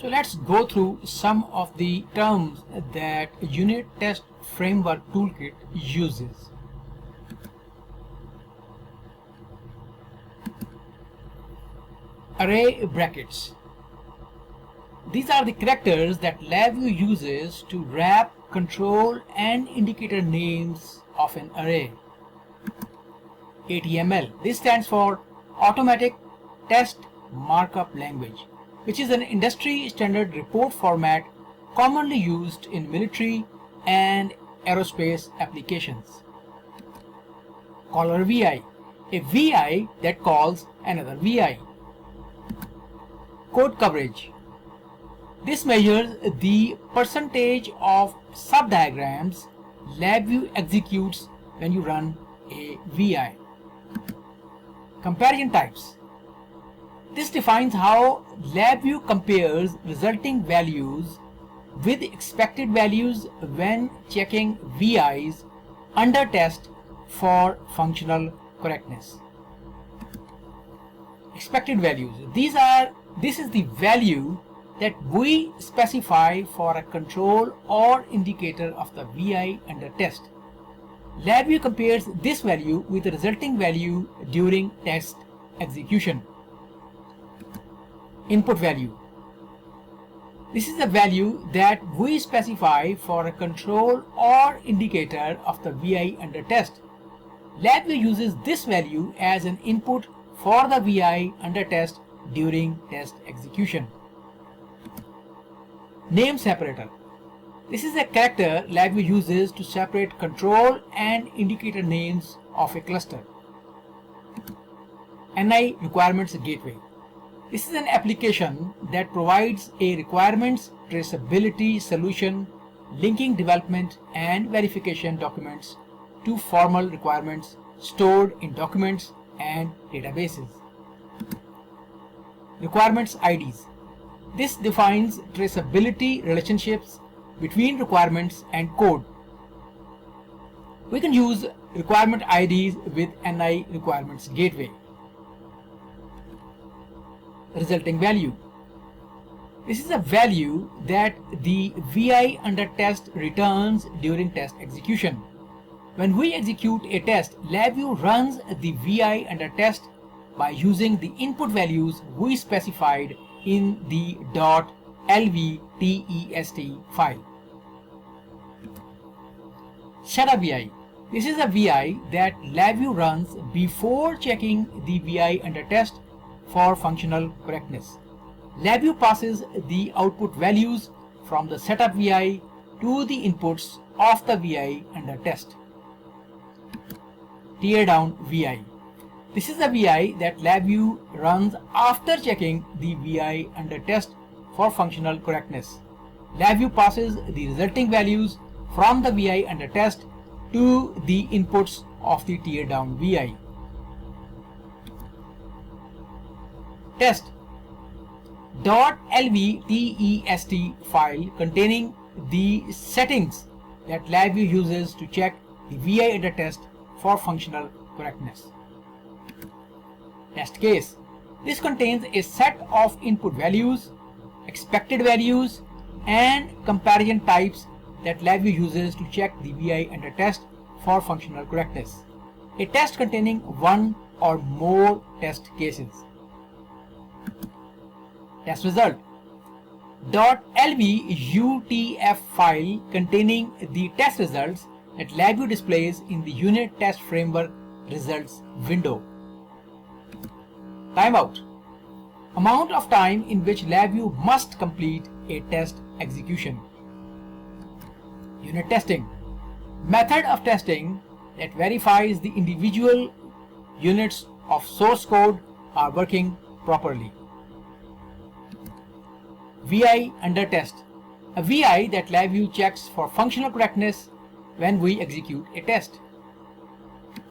So let's go through some of the terms that Unit Test Framework Toolkit uses. Array brackets. These are the characters that LabVIEW uses to wrap control and indicator names of an array. ATML. This stands for Automatic Test Markup Language, which is an industry standard report format commonly used in military and aerospace applications. Caller VI. A VI that calls another VI. Code coverage. This measures the percentage of subdiagrams LabVIEW executes when you run a VI. Comparison types. This defines how LabVIEW compares resulting values with expected values when checking VIs under test for functional correctness. Expected values. This is the value that we specify for a control or indicator of the VI under test. LabVIEW compares this value with the resulting value during test execution. Input value. This is the value that we specify for a control or indicator of the VI under test. LabVIEW uses this value as an input for the VI under test during test execution. Name separator. This is a character LabVIEW uses to separate control and indicator names of a cluster. NI Requirements Gateway. This is an application that provides a requirements traceability solution linking development and verification documents to formal requirements stored in documents and databases. Requirements IDs. This defines traceability relationships between requirements and code. We can use requirement IDs with NI Requirements Gateway. Resulting value. This is a value that the VI under test returns during test execution. When we execute a test, LabVIEW runs the VI under test by using the input values we specified in the .lvtest file. Setup VI. This is a VI that LabVIEW runs before checking the VI under test for functional correctness. LabVIEW passes the output values from the setup VI to the inputs of the VI under test. Teardown VI. This is a VI that LabVIEW runs after checking the VI under test for functional correctness. LabVIEW passes the resulting values from the VI under test to the inputs of the teardown VI. Test. .lvtest file containing the settings that LabVIEW uses to check the VI under test for functional correctness. Test case. This contains a set of input values, expected values, and comparison types that LabVIEW uses to check the VI under test for functional correctness. A test containing one or more test cases. Test result. .lvutf file containing the test results that LabVIEW displays in the Unit Test Framework Results window. Timeout. Amount of time in which LabVIEW must complete a test execution. Unit testing. Method of testing that verifies the individual units of source code are working properly. VI under test. A VI that LabVIEW checks for functional correctness when we execute a test.